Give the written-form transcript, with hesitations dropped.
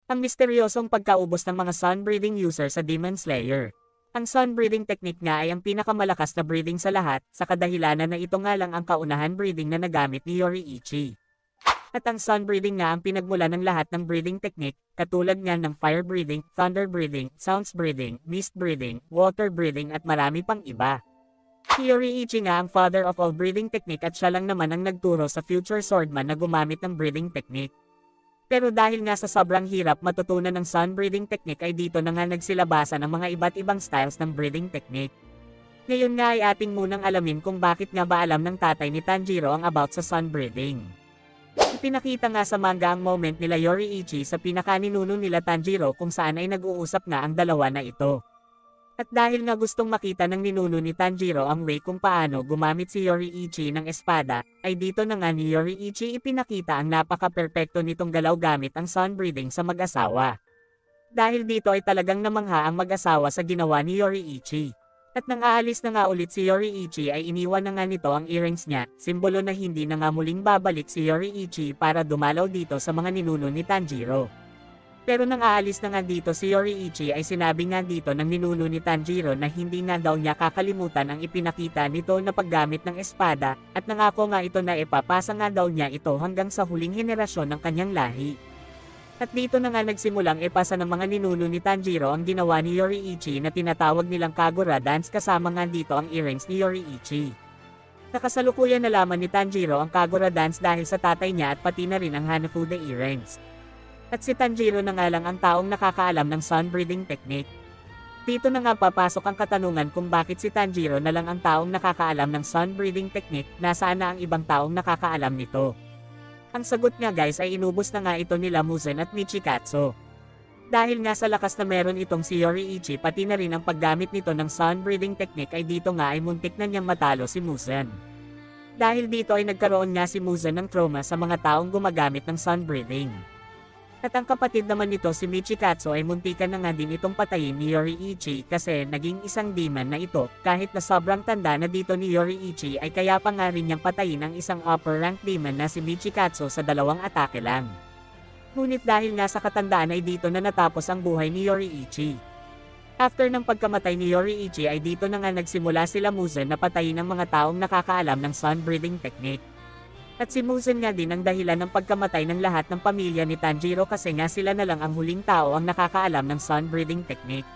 Ang misteryosong pagkaubos ng mga sun-breathing user sa Demon Slayer. Ang sun-breathing technique nga ay ang pinakamalakas na breathing sa lahat, sa kadahilanan na ito nga lang ang kaunahan breathing na nagamit ni Yoriichi. At ang sun breathing nga ang pinagmula ng lahat ng breathing technique, katulad nga ng fire breathing, thunder breathing, sounds breathing, mist breathing, water breathing at marami pang iba. Si Yoriichi nga ang father of all breathing technique at siya lang naman ang nagturo sa future swordman na gumamit ng breathing technique. Pero dahil nga sa sobrang hirap matutunan ng sun breathing technique ay dito na nga nagsilabasan ng mga iba't ibang styles ng breathing technique. Ngayon nga ay ating munang alamin kung bakit nga ba alam ng tatay ni Tanjiro ang about sa sun breathing. Ipinakita nga sa manga ang moment nila Yoriichi sa pinakaninuno nila Tanjiro kung saan ay nag-uusap nga ang dalawa na ito. At dahil nga gustong makita ng ninuno ni Tanjiro ang way kung paano gumamit si Yoriichi ng espada, ay dito na nga ni Yoriichi ipinakita ang napaka-perpekto nitong galaw gamit ang sun breathing sa mag-asawa. Dahil dito ay talagang namangha ang mag-asawa sa ginawa ni Yoriichi. At nang aalis na nga ulit si Yoriichi ay iniwan na nga nito ang earrings niya, simbolo na hindi na nga muling babalik si Yoriichi para dumalaw dito sa mga ninuno ni Tanjiro. Pero nang aalis na nga dito si Yoriichi ay sinabi nga dito ng ninuno ni Tanjiro na hindi nga daw niya kakalimutan ang ipinakita nito na paggamit ng espada, at nangako nga ito na ipapasa nga daw niya ito hanggang sa huling henerasyon ng kanyang lahi. At dito na nga nagsimulang ipasa ng mga ninuno ni Tanjiro ang ginawa ni Yoriichi na tinatawag nilang Kagura dance kasama nga dito ang earrings ni Yoriichi. Nakasalukuyan nalaman ni Tanjiro ang Kagura dance dahil sa tatay niya at pati na rin ang Hanafuda earrings. At si Tanjiro na nga lang ang taong nakakaalam ng sun breathing technique. Dito na nga papasok ang katanungan kung bakit si Tanjiro na lang ang taong nakakaalam ng sun breathing technique, nasaan na ang ibang taong nakakaalam nito. Ang sagot nga guys ay inubos na nga ito nila Muzan at Michikatsu. Dahil nga sa lakas na meron itong si Yoriichi pati na rin ang paggamit nito ng sun breathing technique ay dito nga ay muntik na niyang matalo si Muzan. Dahil dito ay nagkaroon nga si Muzan ng trauma sa mga taong gumagamit ng sun breathing. At ang kapatid naman nito si Michikatsu ay muntikan na nga din itong patayin ni Yoriichi kasi naging isang demon na ito, kahit na sobrang tanda na dito ni Yoriichi ay kaya pa nga rin niyang patayin ang isang upper rank demon na si Michikatsu sa 2 atake lang. Ngunit dahil nga sa katandaan ay dito na natapos ang buhay ni Yoriichi. After ng pagkamatay ni Yoriichi ay dito na nga nagsimula sila Muzan na patayin ang mga taong nakakaalam ng sun breathing technique. At si Muzan nga din ang dahilan ng pagkamatay ng lahat ng pamilya ni Tanjiro kasi nga sila na lang ang huling tao ang nakakaalam ng sun breathing technique.